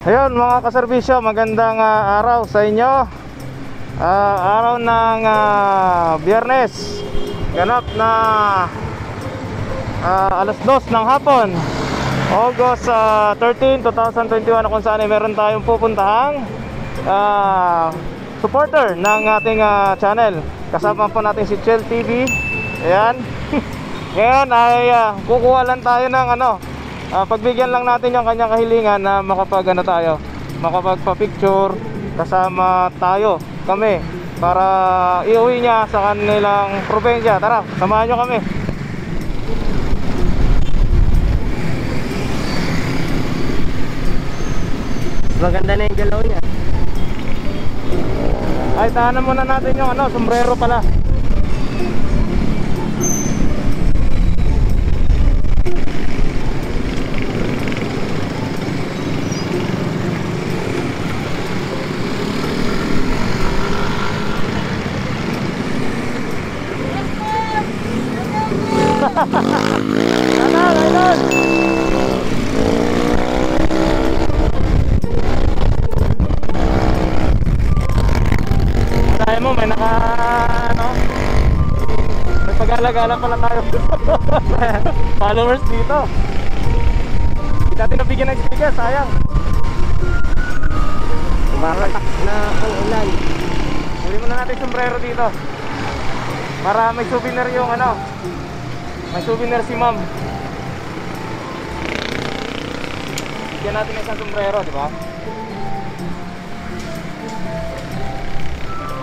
Ayun mga kaserbisyo, magandang araw sa inyo. Araw ng Biyernes, ganap na alas 2 ng hapon, August 13, 2021, kung saan ay meron tayong pupuntahang supporter ng ating channel. Kasama po natin si Chel TV. Ayan. Ngayon ay kukuha lang tayo ng pagbigyan lang natin yung kanyang kahilingan na makapagpa-picture kasama kami para iuwi niya sa kanilang probinsya. Tara, samahan nyo kami. Maganda na yung galaw niya. Ay, tahanan muna natin yung sombrero pala. Tayo mo, may may pag-alagala pala tayo. Followers dito. Hindi natin nabigyan ng sticker, sayang. Umaratak na ang ulan. Huli muna natin sombrero dito para may souvenir yung may souvenir si ma'am. Bigyan natin ng isang sombrero, di ba?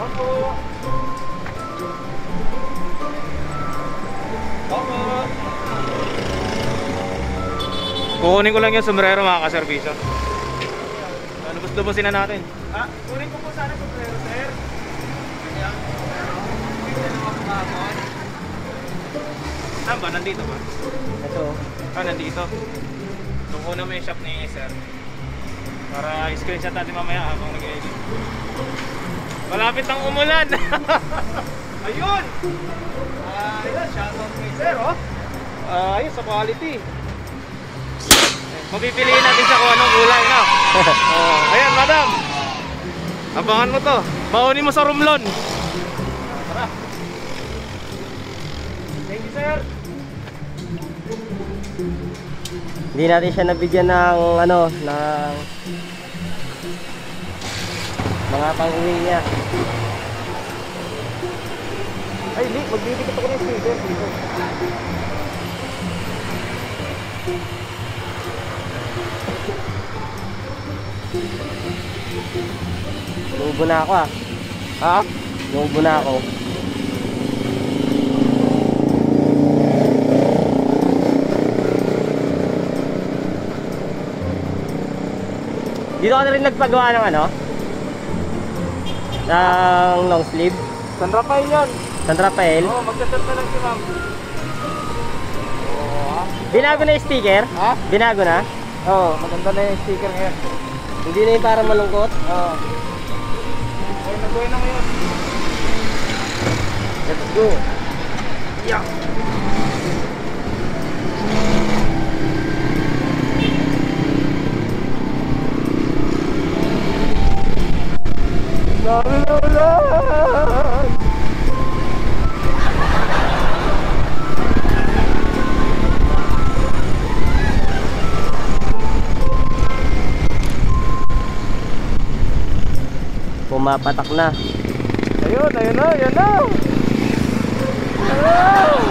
Opo. Opo. Kukunin ko lang yung sombrero mga kaservisyo. Lubos-lubosin na natin. Kunin ko po sana sombrero, sir. Saan ba? Nandito ba? Ito. Nandito. Kukunin mo yung shop ni sir para screenshot natin mamaya habang nag-edit. Malapit ang umulan. Ayun! Ayun, shoutout kay sir, oh. Ayun, sa quality. Mapipiliin natin siya kung anong kulay, no? Ayan, madam. Abangan mo to. Baunin mo sa rumlon. Tara. Thank you, sir. Hindi natin siya nabigyan ng ng mga pang-uwi niya. Ay, Lee, magbibigit ako ng sticker dito. Nuubo na ako Ha? Nuubo na ako. Dito ka na rin nagpagawa ng ng long sleeve. San Rafael yan. San Rafael. Oo, magkasal na lang si ma'am. Binago na yung sticker? Ha? Binago na? Oo, maganda na yung sticker ngayon. Hindi na yung parang malungkot? Oo. Ay, nag-uwi na ngayon. Let's go. Yeah. Dami na ulan! Pumapatak na. Ayun, ayun na, ayun na! Ayun!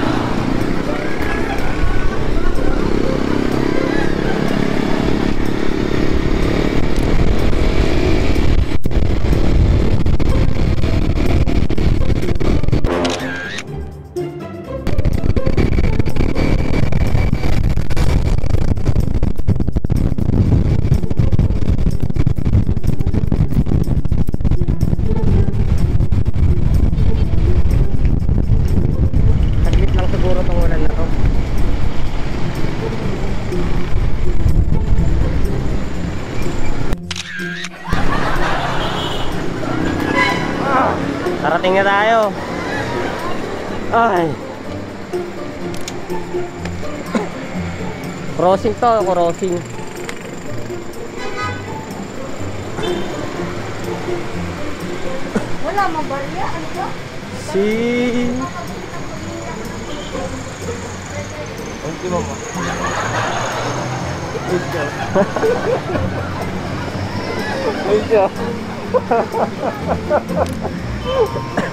Parating na tayo. Ay. Crossing to, crossing. Wala mang barya, ano ba? Si... Thank you, mama. Ayun siya.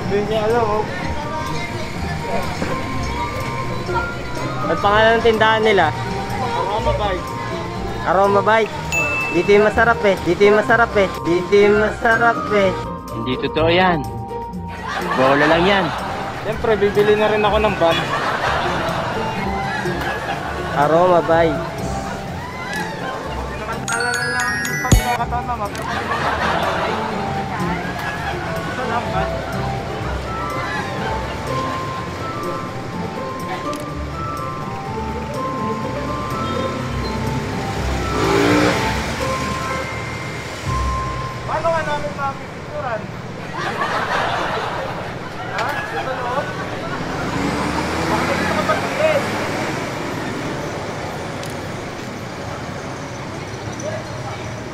Hindi niya alam, oh. Ang pangalan ng tindahan nila? Aroma Bike. Aroma Bite. Dito yung masarap eh. Dito yung masarap eh. Dito yung masarap eh. Hindi totoo yan. Bola lang yan. Siyempre, bibili na rin ako ng van. Aroma Bite. Naman lang pagkakataon na ito lang, van. Paano nga namin makikisuran? Ha? Ito loob? Bakit dito ka pag-iit?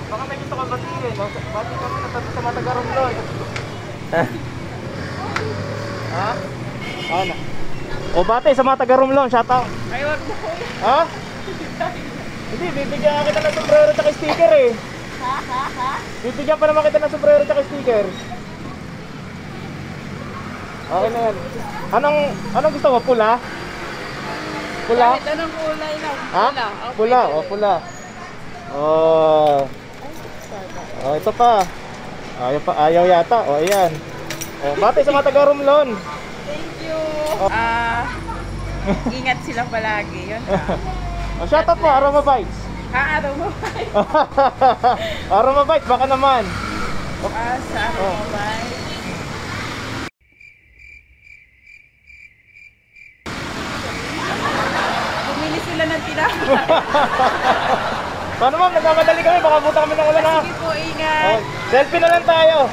Baka may gusto ka batiin, no? Bati kami natato sa Matagarong Lord. Ha? Ano? O bati sa Matagarong Lord, shoutout. Ay, wag mo. Ha? Hindi, bibigyan kita ng sombrero at sticker eh. Ha? Bibigyan pa naman kita ng sombrero at sticker. Okay na yan. Anong gusto mo? Pula? Pula? Kahit anong kulay lang. Ha? Pula, o pula. Oh. Oh, ito pa. Ayaw yata. O, ayan. O, bati sa Matagarumlon. Thank you. Ingat sila palagi. Yun. O, shoutout mo, Aroma Bites. Araw mo ba? Aroma Bites, baka naman. Sa araw mo ba? Bumili sila ng tinapay. Paano ma'am, nagmamadali kami, baka buta kami ng ulan ha. Sige po, ingat. Oh, selfie na lang tayo.